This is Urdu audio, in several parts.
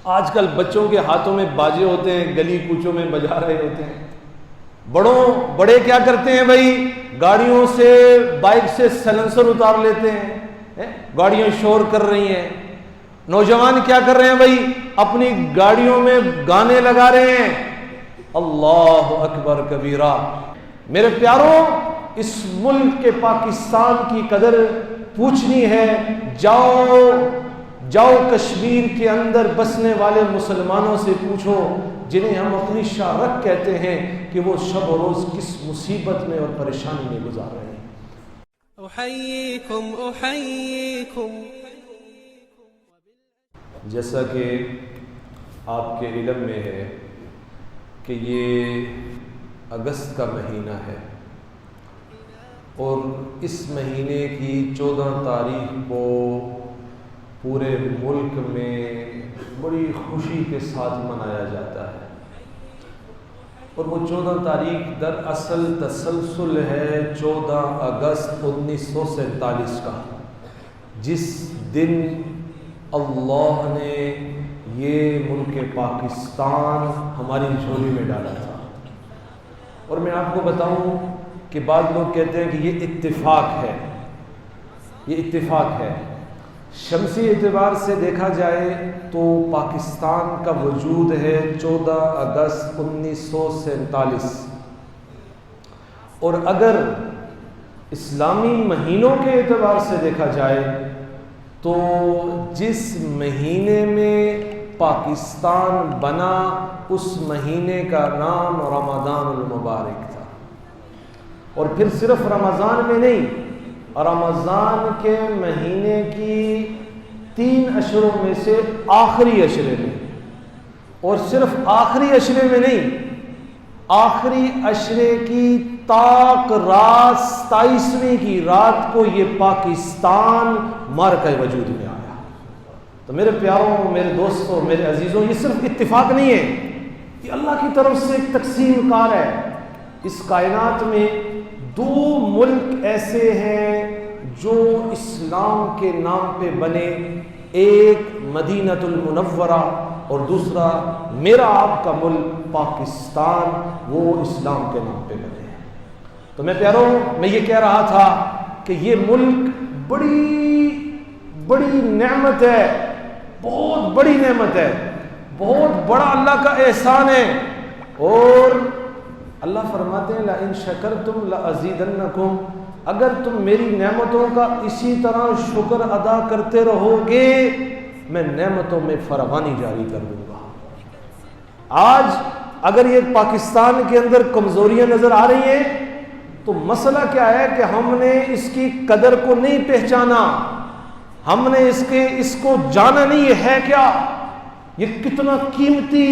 آج کل بچوں کے ہاتھوں میں باجے ہوتے ہیں، گلی کوچوں میں بجا رہے ہوتے ہیں۔ بڑے کیا کرتے ہیں بھائی، گاڑیوں سے بائک سے سلنسر اتار لیتے ہیں، گاڑیاں شور کر رہی ہیں۔ نوجوان کیا کر رہے ہیں بھائی، اپنی گاڑیوں میں گانے لگا رہے ہیں۔ اللہ اکبر کبیرہ۔ میرے پیاروں، اس ملک کے پاکستان کی قدر پوچھنی ہے، جاؤ کشمیر کے اندر بسنے والے مسلمانوں سے پوچھو، جنہیں ہم اپنی شارک کہتے ہیں، کہ وہ شب و روز کس مصیبت میں اور پریشانی میں گزار رہے ہیں۔ احییکم جیسا کہ آپ کے علم میں ہے کہ یہ اگست کا مہینہ ہے، اور اس مہینے کی 14 تاریخ کو پورے ملک میں بڑی خوشی کے ساتھ منایا جاتا ہے، اور وہ 14 تاریخ دراصل تسلسل ہے 14 اگست 1947 کا، جس دن اللہ نے یہ ملک پاکستان ہماری جھولی میں ڈالا تھا۔ اور میں آپ کو بتاؤں کہ بعض لوگ کہتے ہیں کہ یہ اتفاق ہے، یہ اتفاق ہے۔ شمسی اعتبار سے دیکھا جائے تو پاکستان کا وجود ہے 14 اگست 1947، اور اگر اسلامی مہینوں کے اعتبار سے دیکھا جائے تو جس مہینے میں پاکستان بنا اس مہینے کا نام رمضان المبارک تھا۔ اور پھر صرف رمضان میں نہیں، رمضان کے مہینے کی 3 اشروں میں سے آخری اشرے میں، اور صرف آخری اشرے میں نہیں، آخری اشرے کی طاق رات 27ویں کی رات کو یہ پاکستان معرکہ وجود میں آیا۔ تو میرے پیاروں، میرے دوستوں، میرے عزیزوں، یہ صرف اتفاق نہیں ہے، یہ اللہ کی طرف سے ایک تقسیم کار ہے۔ اس کائنات میں 2 ملک ایسے ہیں جو اسلام کے نام پہ بنے، ایک مدینہ المنورہ اور دوسرا میرا آپ کا ملک پاکستان، وہ اسلام کے نام پہ بنے۔ تو میں پیاروں، میں یہ کہہ رہا تھا کہ یہ ملک بڑی نعمت ہے، بہت بڑی نعمت ہے، بہت بڑا اللہ کا احسان ہے، اور اللہ فرماتے ہیں لَإِن شَكَرْتُمْ لَأَزِيدَنَّكُمْ، اگر تم میری نعمتوں کا اسی طرح شکر ادا کرتے رہو گے، میں نعمتوں میں فراوانی جاری کر دوں گا۔ آج اگر یہ پاکستان کے اندر کمزوریاں نظر آ رہی ہیں تو مسئلہ کیا ہے کہ ہم نے اس کی قدر کو نہیں پہچانا، ہم نے اس کو جانا نہیں، یہ ہے کیا، یہ کتنا قیمتی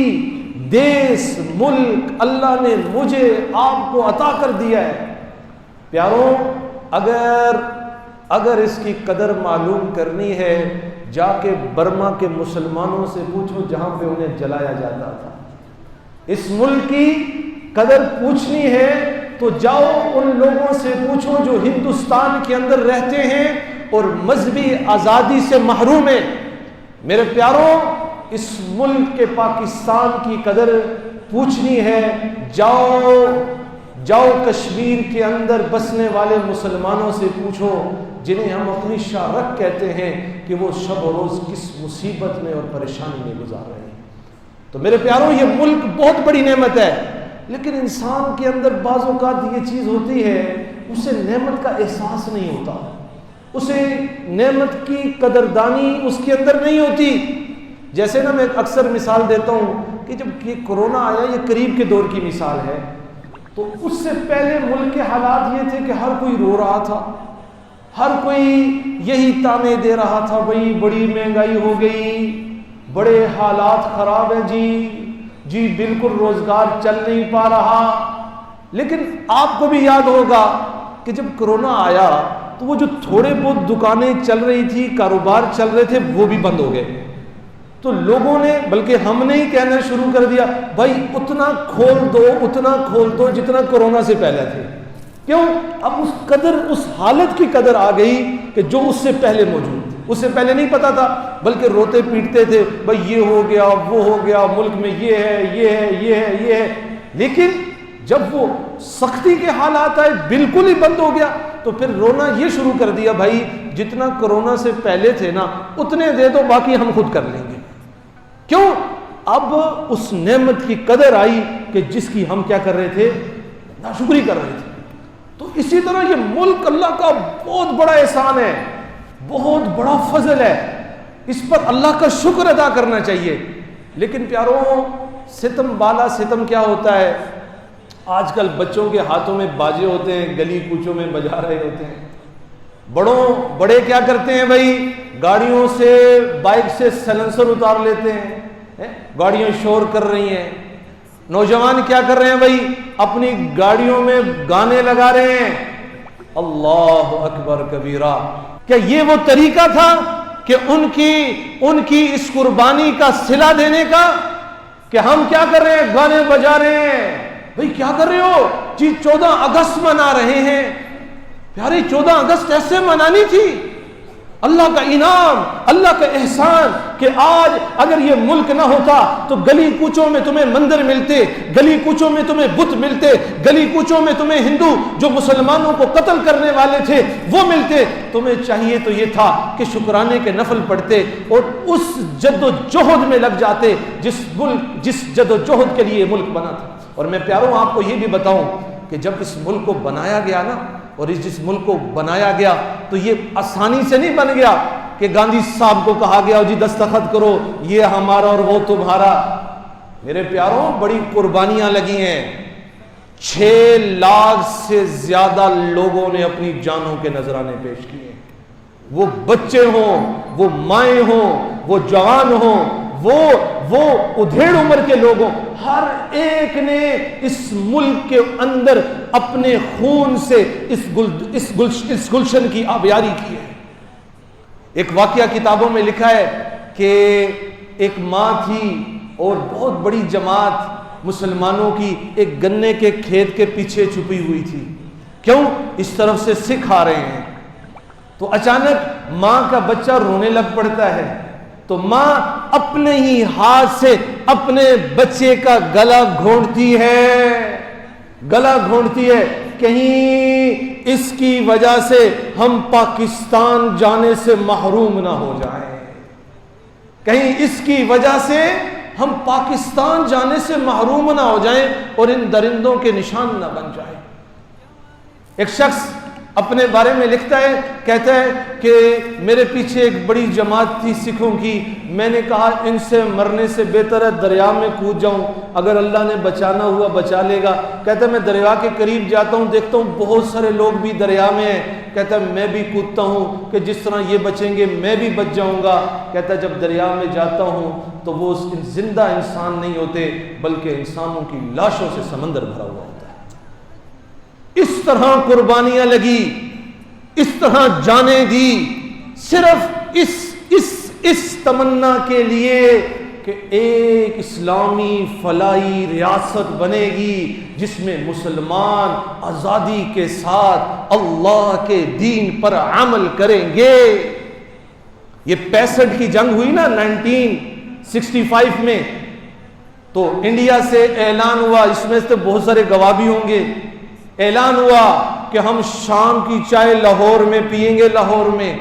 دیس ملک اللہ نے مجھے آپ کو عطا کر دیا ہے۔ پیاروں، اگر اس کی قدر معلوم کرنی ہے، جا کے برما کے مسلمانوں سے پوچھو جہاں پہ انہیں جلایا جاتا تھا۔ اس ملک کی قدر پوچھنی ہے تو جاؤ ان لوگوں سے پوچھو جو ہندوستان کے اندر رہتے ہیں اور مذہبی آزادی سے محروم ہیں۔ میرے پیاروں، اس ملک کے پاکستان کی قدر پوچھنی ہے، جاؤ کشمیر کے اندر بسنے والے مسلمانوں سے پوچھو، جنہیں ہم اپنی شارک کہتے ہیں، کہ وہ شب و روز کس مصیبت میں اور پریشانی میں گزار رہے ہیں۔ تو میرے پیاروں، یہ ملک بہت بڑی نعمت ہے، لیکن انسان کے اندر بعض اوقات یہ چیز ہوتی ہے، اسے نعمت کا احساس نہیں ہوتا، اسے نعمت کی قدردانی اس کے اندر نہیں ہوتی۔ جیسے نا میں اکثر مثال دیتا ہوں کہ جب یہ کرونا آیا، یہ قریب کے دور کی مثال ہے، تو اس سے پہلے ملک کے حالات یہ تھے کہ ہر کوئی رو رہا تھا، ہر کوئی یہی تانے دے رہا تھا، بھائی بڑی مہنگائی ہو گئی، بڑے حالات خراب ہیں، جی بالکل روزگار چل نہیں پا رہا۔ لیکن آپ کو بھی یاد ہوگا کہ جب کرونا آیا تو وہ جو تھوڑے بہت دکانیں چل رہی تھی، کاروبار چل رہے تھے، وہ بھی بند ہو گئے۔ تو لوگوں نے، بلکہ ہم نے ہی کہنا شروع کر دیا، بھائی اتنا کھول دو جتنا کرونا سے پہلے تھے۔ کیوں؟ اب اس حالت کی قدر آ گئی کہ جو اس سے پہلے موجود تھی۔ اس سے پہلے نہیں پتا تھا، بلکہ روتے پیٹتے تھے، بھائی یہ ہو گیا وہ ہو گیا، ملک میں یہ ہے یہ ہے یہ ہے یہ ہے. لیکن جب وہ سختی کے حالات آئے بالکل ہی بند ہو گیا تو پھر رونا یہ شروع کر دیا، بھائی جتنا کرونا سے پہلے تھے نا اتنے دے دو، باقی ہم خود کر لیں گے. کیوں؟ اب اس نعمت کی قدر آئی کہ جس کی ہم کیا کر رہے تھے؟ ناشکری کر رہے تھے. تو اسی طرح یہ ملک اللہ کا بہت بڑا احسان ہے، بہت بڑا فضل ہے، اس پر اللہ کا شکر ادا کرنا چاہیے. لیکن پیاروں، ستم بالا ستم کیا ہوتا ہے؟ آج کل بچوں کے ہاتھوں میں باجے ہوتے ہیں، گلی کوچوں میں بجا رہے ہوتے ہیں. بڑے کیا کرتے ہیں بھائی؟ گاڑیوں سے بائک سے سلنسر اتار لیتے ہیں، گاڑیاں شور کر رہی ہیں. نوجوان کیا کر رہے ہیں بھائی؟ اپنی گاڑیوں میں گانے لگا رہے ہیں. اللہ اکبر کبیرہ. کیا یہ وہ طریقہ تھا کہ ان کی اس قربانی کا صلہ دینے کا، کہ ہم کیا کر رہے ہیں؟ گانے بجا رہے ہیں. بھائی کیا کر رہے ہو جی؟ 14 اگست منا رہے ہیں. پیارے 14 اگست ایسے منانی تھی؟ اللہ کا انعام، اللہ کا احسان کہ آج اگر یہ ملک نہ ہوتا تو گلی کوچوں میں تمہیں مندر ملتے، گلی کوچوں میں تمہیں بت ملتے، گلی کوچوں میں تمہیں ہندو جو مسلمانوں کو قتل کرنے والے تھے وہ ملتے. تمہیں چاہیے تو یہ تھا کہ شکرانے کے نفل پڑھتے اور اس جد و جہد میں لگ جاتے جس جد و جہد کے لیے ملک بنا تھا. اور میں پیاروں آپ کو یہ بھی بتاؤں کہ جب اس ملک کو بنایا گیا نا، اور جس ملک کو بنایا گیا تو یہ آسانی سے نہیں بن گیا کہ گاندھی صاحب کو کہا گیا جی دستخط کرو یہ ہمارا اور وہ تمہارا. میرے پیاروں، بڑی قربانیاں لگی ہیں. 6 لاکھ سے زیادہ لوگوں نے اپنی جانوں کے نذرانے پیش کیے. وہ بچے ہوں، وہ مائیں ہوں، وہ جوان ہوں، وہ ادھیڑ عمر کے لوگوں، ہر ایک نے اس ملک کے اندر اپنے خون سے اس گلشن کی آبیاری کی ہے. ایک واقعہ کتابوں میں لکھا ہے کہ ایک ماں تھی اور بہت بڑی جماعت مسلمانوں کی ایک گنے کے کھیت کے پیچھے چھپی ہوئی تھی. کیوں؟ اس طرف سے سکھ آ رہے ہیں. تو اچانک ماں کا بچہ رونے لگ پڑتا ہے، تو ماں اپنے ہی ہاتھ سے اپنے بچے کا گلا گھونٹتی ہے، کہیں اس کی وجہ سے ہم پاکستان جانے سے محروم نہ ہو جائیں، کہیں اس کی وجہ سے ہم پاکستان جانے سے محروم نہ ہو جائیں اور ان درندوں کے نشان نہ بن جائیں. ایک شخص اپنے بارے میں لکھتا ہے، کہتا ہے کہ میرے پیچھے ایک بڑی جماعت تھی سکھوں کی، میں نے کہا ان سے مرنے سے بہتر ہے دریا میں کود جاؤں، اگر اللہ نے بچانا ہوا بچا لے گا. کہتا ہے میں دریا کے قریب جاتا ہوں، دیکھتا ہوں بہت سارے لوگ بھی دریا میں ہیں. کہتا ہے میں بھی کودتا ہوں کہ جس طرح یہ بچیں گے میں بھی بچ جاؤں گا. کہتا ہے جب دریا میں جاتا ہوں تو وہ زندہ انسان نہیں ہوتے بلکہ انسانوں کی لاشوں سے سمندر بھرا ہوا ہوتا ہے. اس طرح قربانیاں لگی، اس طرح جانیں دی، صرف اس تمنا کے لیے کہ ایک اسلامی فلاحی ریاست بنے گی جس میں مسلمان آزادی کے ساتھ اللہ کے دین پر عمل کریں گے. یہ 65 کی جنگ ہوئی نا 1965 میں، تو انڈیا سے اعلان ہوا، اس میں سے بہت سارے گواہ بھی ہوں گے، اعلان ہوا کہ ہم شام کی چائے لاہور میں پیئیں گے، لاہور میں.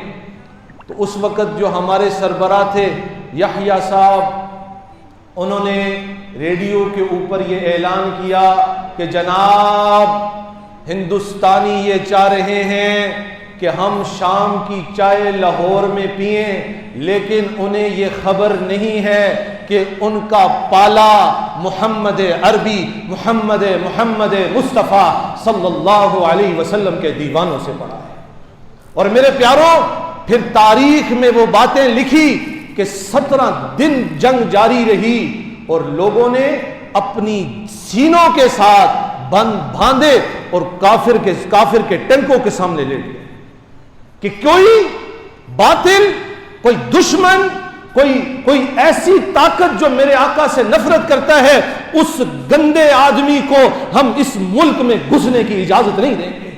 تو اس وقت جو ہمارے سربراہ تھے یحییٰ صاحب، انہوں نے ریڈیو کے اوپر یہ اعلان کیا کہ جناب ہندوستانی یہ چاہ رہے ہیں کہ ہم شام کی چائے لاہور میں پئیں، لیکن انہیں یہ خبر نہیں ہے کہ ان کا پالا محمد عربی محمد مصطفیٰ صلی اللہ علیہ وسلم کے دیوانوں سے پڑا ہے. اور میرے پیاروں، پھر تاریخ میں وہ باتیں لکھی کہ 17 دن جنگ جاری رہی اور لوگوں نے اپنی سینوں کے ساتھ باندھے اور کافر کے ٹینکوں کے سامنے لے گئے کہ کوئی باطل، کوئی دشمن، کوئی ایسی طاقت جو میرے آقا سے نفرت کرتا ہے، اس گندے آدمی کو ہم اس ملک میں گھسنے کی اجازت نہیں دیں گے.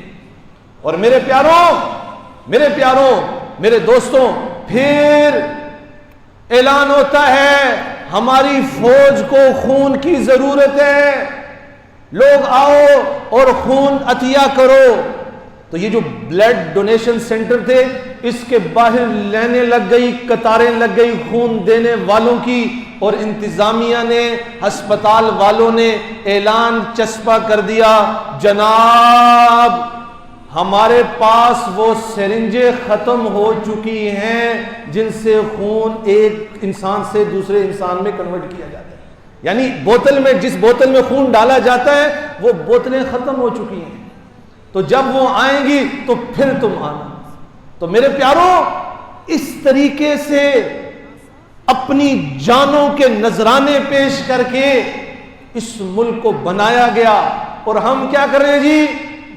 اور میرے پیاروں، میرے دوستوں، پھر اعلان ہوتا ہے ہماری فوج کو خون کی ضرورت ہے، لوگ آؤ اور خون عطیہ کرو۔ تو یہ جو بلڈ ڈونیشن سینٹر تھے اس کے باہر لائنیں لگ گئی، قطاریں لگ گئی خون دینے والوں کی، اور انتظامیہ نے، ہسپتال والوں نے اعلان چسپاں کر دیا، جناب ہمارے پاس وہ سرنجیں ختم ہو چکی ہیں جن سے خون ایک انسان سے دوسرے انسان میں کنورٹ کیا جاتا ہے، یعنی بوتل میں، جس بوتل میں خون ڈالا جاتا ہے وہ بوتلیں ختم ہو چکی ہیں، تو جب وہ آئیں گی تو پھر تم آنا۔ تو میرے پیاروں، اس طریقے سے اپنی جانوں کے نذرانے پیش کر کے اس ملک کو بنایا گیا، اور ہم کیا کر رہے ہیں جی؟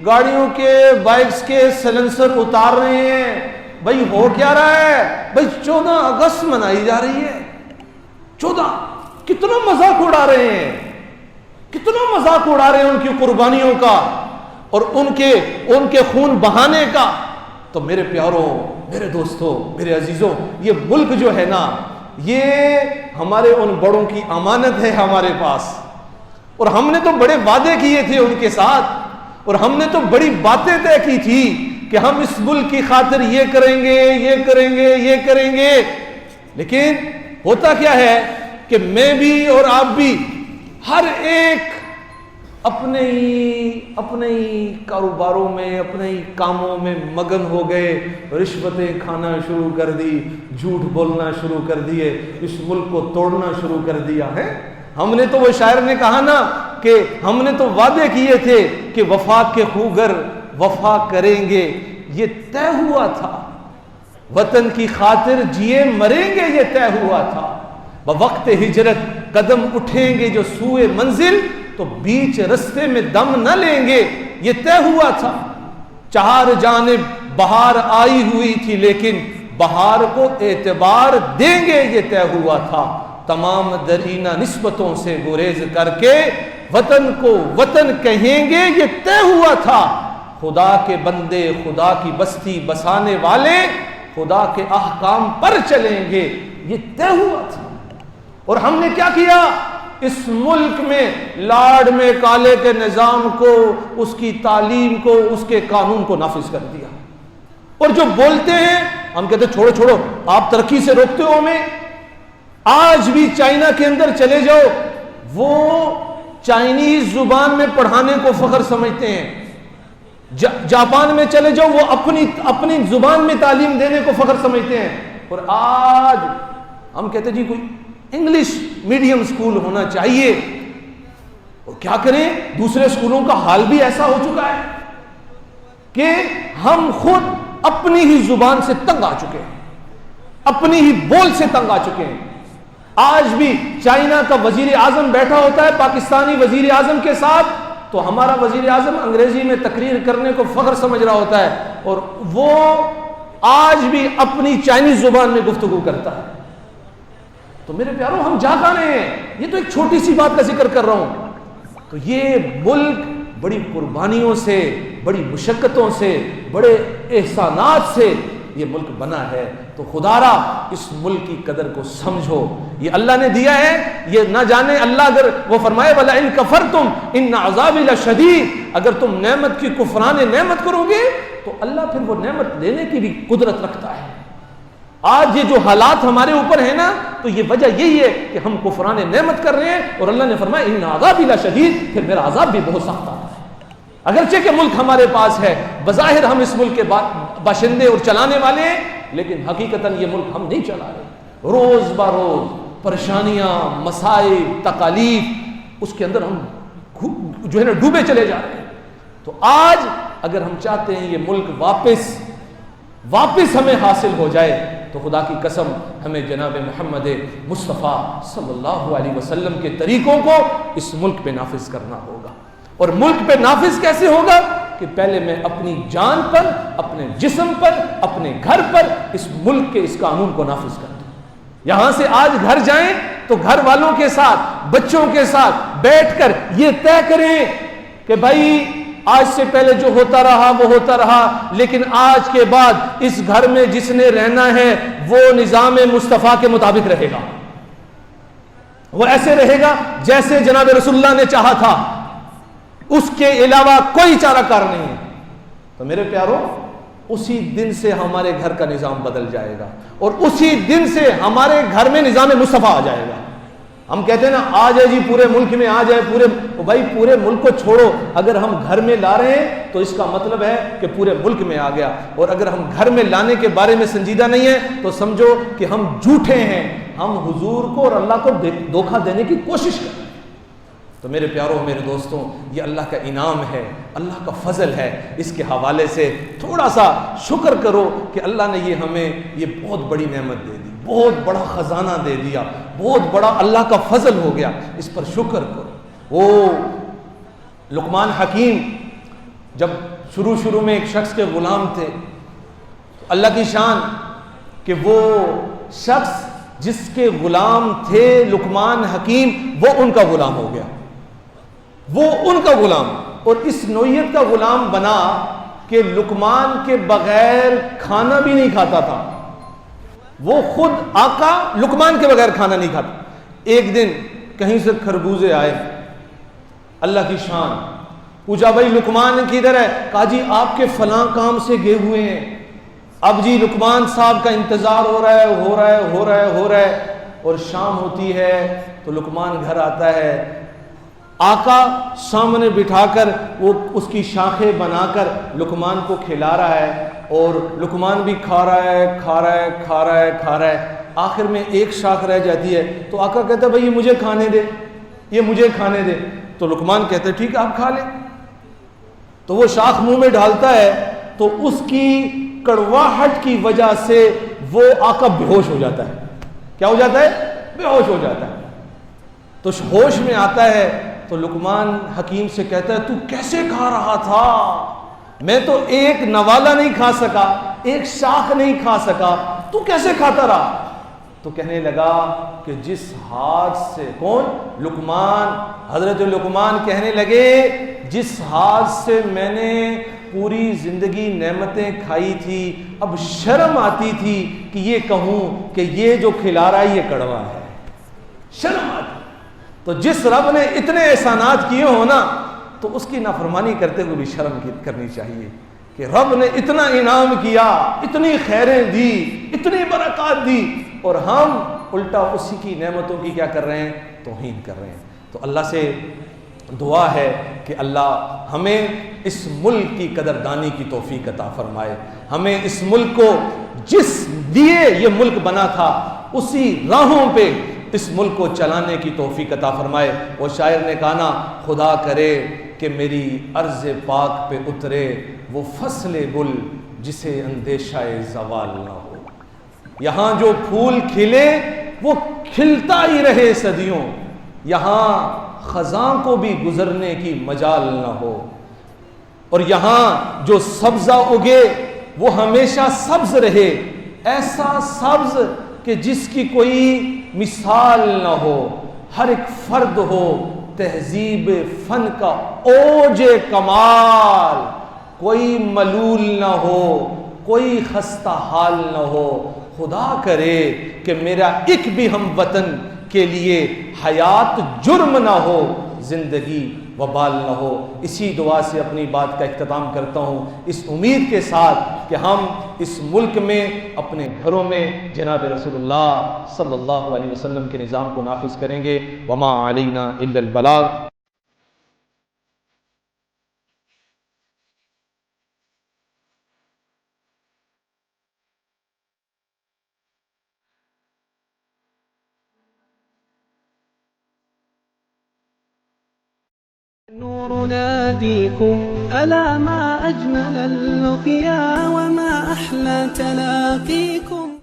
گاڑیوں کے، بائکس کے سلنسر اتار رہے ہیں۔ بھائی ہو کیا رہا ہے؟ بھائی 14 اگست منائی جا رہی ہے، 14، کتنا مذاق اڑا رہے ہیں، کتنا مذاق اڑا رہے ہیں ان کی قربانیوں کا اور ان کے خون بہانے کا۔ تو میرے پیاروں، میرے دوستوں، میرے عزیزوں، یہ ملک جو ہے نا، یہ ہمارے ان بڑوں کی امانت ہے ہمارے پاس، اور ہم نے تو بڑے وعدے کیے تھے ان کے ساتھ، اور ہم نے تو بڑی باتیں طے کی تھی کہ ہم اس ملک کی خاطر یہ کریں گے، یہ کریں گے، یہ کریں گے، لیکن ہوتا کیا ہے کہ میں بھی اور آپ بھی ہر ایک اپنے ہی کاروباروں میں، اپنے ہی کاموں میں مگن ہو گئے، رشوتیں کھانا شروع کر دی، جھوٹ بولنا شروع کر دیے، اس ملک کو توڑنا شروع کر دیا ہے۔ ہم نے تو، وہ شاعر نے کہا نا کہ ہم نے تو وعدے کیے تھے کہ وفا کے خوگر وفا کریں گے، یہ طے ہوا تھا، وطن کی خاطر جیے مریں گے، یہ طے ہوا تھا، بوقت ہجرت قدم اٹھیں گے جو سوئے منزل، تو بیچ رستے میں دم نہ لیں گے، یہ طے ہوا تھا۔ چار جانب بہار آئی ہوئی تھی لیکن بہار کو اعتبار دیں گے، یہ طے ہوا تھا۔ تمام درینہ نسبتوں سے گریز کر کے وطن کو وطن کہیں گے، یہ طے ہوا تھا۔ خدا کے بندے، خدا کی بستی بسانے والے خدا کے احکام پر چلیں گے، یہ طے ہوا تھا۔ اور ہم نے کیا کیا؟ اس ملک میں لاڈ میں کالے کے نظام کو، اس کی تعلیم کو، اس کے قانون کو نافذ کر دیا۔ اور جو بولتے ہیں ہم کہتے ہیں چھوڑو چھوڑو، آپ ترقی سے روکتے ہو ہمیں۔ آج بھی چائنا کے اندر چلے جاؤ، وہ چائنیز زبان میں پڑھانے کو فخر سمجھتے ہیں، جاپان میں چلے جاؤ وہ اپنی زبان میں تعلیم دینے کو فخر سمجھتے ہیں، اور آج ہم کہتے ہیں جی کوئی انگلش میڈیم سکول ہونا چاہیے، اور کیا کریں؟ دوسرے اسکولوں کا حال بھی ایسا ہو چکا ہے کہ ہم خود اپنی ہی زبان سے تنگ آ چکے ہیں، اپنی ہی بول سے تنگ آ چکے ہیں۔ آج بھی چائنا کا وزیر اعظم بیٹھا ہوتا ہے پاکستانی وزیر اعظم کے ساتھ، تو ہمارا وزیر اعظم انگریزی میں تقریر کرنے کو فخر سمجھ رہا ہوتا ہے، اور وہ آج بھی اپنی چائنیز زبان میں گفتگو کرتا ہے۔ تو میرے پیاروں، ہم جا کہاں رہے ہیں؟ یہ تو ایک چھوٹی سی بات کا ذکر کر رہا ہوں۔ تو یہ ملک بڑی قربانیوں سے، بڑی مشقتوں سے، بڑے احسانات سے یہ ملک بنا ہے۔ تو خدا را اس ملک کی قدر کو سمجھو، یہ اللہ نے دیا ہے، یہ نہ جانے اللہ، اگر وہ فرمائے وَلَئِن كَفَرْتُمْ إِنَّ عَذَابِي لَشَدِيدٌ، اگر تم نعمت کی کفران نعمت کرو گے تو اللہ پھر وہ نعمت لینے کی بھی قدرت رکھتا ہے۔ آج یہ جو حالات ہمارے اوپر ہیں نا، تو یہ وجہ یہی ہے کہ ہم کفران نعمت کر رہے ہیں، اور اللہ نے فرمایا ان عذابی لشدید، پھر میرا عذاب بھی بہت سخت ہے۔ اگرچہ کہ ملک ہمارے پاس ہے، بظاہر ہم اس ملک کے باشندے اور چلانے والے ہیں، لیکن حقیقتاً یہ ملک ہم نہیں چلا رہے۔ روز بروز پریشانیاں، مسائل، تکالیف، اس کے اندر ہم جو ہے نا ڈوبے چلے جا رہے ہیں۔ تو آج اگر ہم چاہتے ہیں یہ ملک واپس ہمیں حاصل ہو جائے، تو خدا کی قسم ہمیں جناب محمد مصطفیٰ صلی اللہ علیہ وسلم کے طریقوں کو اس ملک پہ نافذ کرنا ہوگا۔ اور ملک پہ نافذ کیسے ہوگا؟ کہ پہلے میں اپنی جان پر، اپنے جسم پر، اپنے گھر پر اس ملک کے اس قانون کو نافذ کر دوں۔ یہاں سے آج گھر جائیں تو گھر والوں کے ساتھ، بچوں کے ساتھ بیٹھ کر یہ طے کریں کہ بھائی آج سے پہلے جو ہوتا رہا وہ ہوتا رہا، لیکن آج کے بعد اس گھر میں جس نے رہنا ہے وہ نظام مصطفیٰ کے مطابق رہے گا، وہ ایسے رہے گا جیسے جناب رسول اللہ نے چاہا تھا، اس کے علاوہ کوئی چارہ کار نہیں ہے۔ تو میرے پیاروں، اسی دن سے ہمارے گھر کا نظام بدل جائے گا، اور اسی دن سے ہمارے گھر میں نظام مصطفیٰ آ جائے گا۔ ہم کہتے ہیں نا آ جائے جی پورے ملک میں آ جائے، بھائی پورے ملک کو چھوڑو، اگر ہم گھر میں لا رہے ہیں تو اس کا مطلب ہے کہ پورے ملک میں آ گیا، اور اگر ہم گھر میں لانے کے بارے میں سنجیدہ نہیں ہیں تو سمجھو کہ ہم جھوٹے ہیں، ہم حضور کو اور اللہ کو دھوکہ دینے کی کوشش کریں۔ تو میرے پیاروں، میرے دوستوں، یہ اللہ کا انعام ہے، اللہ کا فضل ہے، اس کے حوالے سے تھوڑا سا شکر کرو کہ اللہ نے ہمیں یہ بہت بڑی نعمت دے دی، بہت بڑا خزانہ دے دیا، بہت بڑا اللہ کا فضل ہو گیا، اس پر شکر کرو۔ وہ لقمان حکیم جب شروع میں ایک شخص کے غلام تھے، تو اللہ کی شان کہ وہ شخص جس کے غلام تھے لقمان حکیم، وہ ان کا غلام ہو گیا، وہ ان کا غلام، اور اس نوعیت کا غلام بنا کہ لقمان کے بغیر کھانا بھی نہیں کھاتا تھا، وہ خود آقا لقمان کے بغیر کھانا نہیں کھاتا۔ ایک دن کہیں سے خربوزے آئے، اللہ کی شان، پوچھا بھائی لقمان کدھر ہے؟ کہا جی آپ کے فلاں کام سے گئے ہوئے ہیں۔ اب جی لقمان صاحب کا انتظار ہو رہا ہے، اور شام ہوتی ہے تو لقمان گھر آتا ہے، آقا سامنے بٹھا کر وہ اس کی شاخیں بنا کر لقمان کو کھلا رہا ہے، اور لقمان بھی کھا رہا ہے، آخر میں ایک شاخ رہ جاتی ہے، تو آقا کہتا ہے بھائی یہ مجھے کھانے دے، تو لقمان کہتے ٹھیک ہے آپ کھا لیں۔ تو وہ شاخ منہ میں ڈالتا ہے تو اس کی کڑواہٹ کی وجہ سے وہ آقا بے ہوش ہو جاتا ہے۔ کیا ہو جاتا ہے؟ بے ہوش ہو جاتا ہے۔ تو ہوش میں آتا ہے تو لقمان حکیم سے کہتا ہے تو کیسے کھا رہا تھا؟ میں تو ایک نوالا نہیں کھا سکا، ایک شاخ نہیں کھا سکا، تو کیسے کھاتا رہا؟ تو کہنے لگا کہ جس ہاتھ سے، کون؟ لقمان، حضرت لقمان کہنے لگے جس ہاتھ سے میں نے پوری زندگی نعمتیں کھائی تھی، اب شرم آتی تھی کہ یہ کہوں کہ یہ جو کھلا رہا ہے یہ کڑوا ہے، شرم آتی۔ تو جس رب نے اتنے احسانات کیے ہو نا، تو اس کی نافرمانی کرتے ہوئے بھی شرم کرنی چاہیے کہ رب نے اتنا انعام کیا، اتنی خیریں دی، اتنی برکات دی، اور ہم الٹا اسی کی نعمتوں کی کیا کر رہے ہیں؟ توہین کر رہے ہیں۔ تو اللہ سے دعا ہے کہ اللہ ہمیں اس ملک کی قدردانی کی توفیق عطا فرمائے، ہمیں اس ملک کو جس لیے یہ ملک بنا تھا اسی راہوں پہ اس ملک کو چلانے کی توفیق عطا فرمائے۔ وہ شاعر نے کہا نا، خدا کرے کہ میری عرض پاک پہ اترے وہ فصل گل جسے اندیشہ زوال نہ ہو، یہاں جو پھول کھلے وہ کھلتا ہی رہے صدیوں، یہاں خزاں کو بھی گزرنے کی مجال نہ ہو، اور یہاں جو سبزہ اگے وہ ہمیشہ سبز رہے، ایسا سبز کہ جس کی کوئی مثال نہ ہو، ہر ایک فرد ہو تہذیب فن کا اوج کمال، کوئی ملول نہ ہو، کوئی خستہ حال نہ ہو۔ خدا کرے کہ میرا ایک بھی ہم وطن کے لیے حیات جرم نہ ہو، زندگی وبال نہ ہو۔ اسی دعا سے اپنی بات کا اختتام کرتا ہوں، اس امید کے ساتھ کہ ہم اس ملک میں اپنے گھروں میں جناب رسول اللہ صلی اللہ علیہ وسلم کے نظام کو نافذ کریں گے۔ وما علینا الا البلاغ۔ النور ناديكم ألا ما أجمل اللقيا وما أحلى تلاقيكم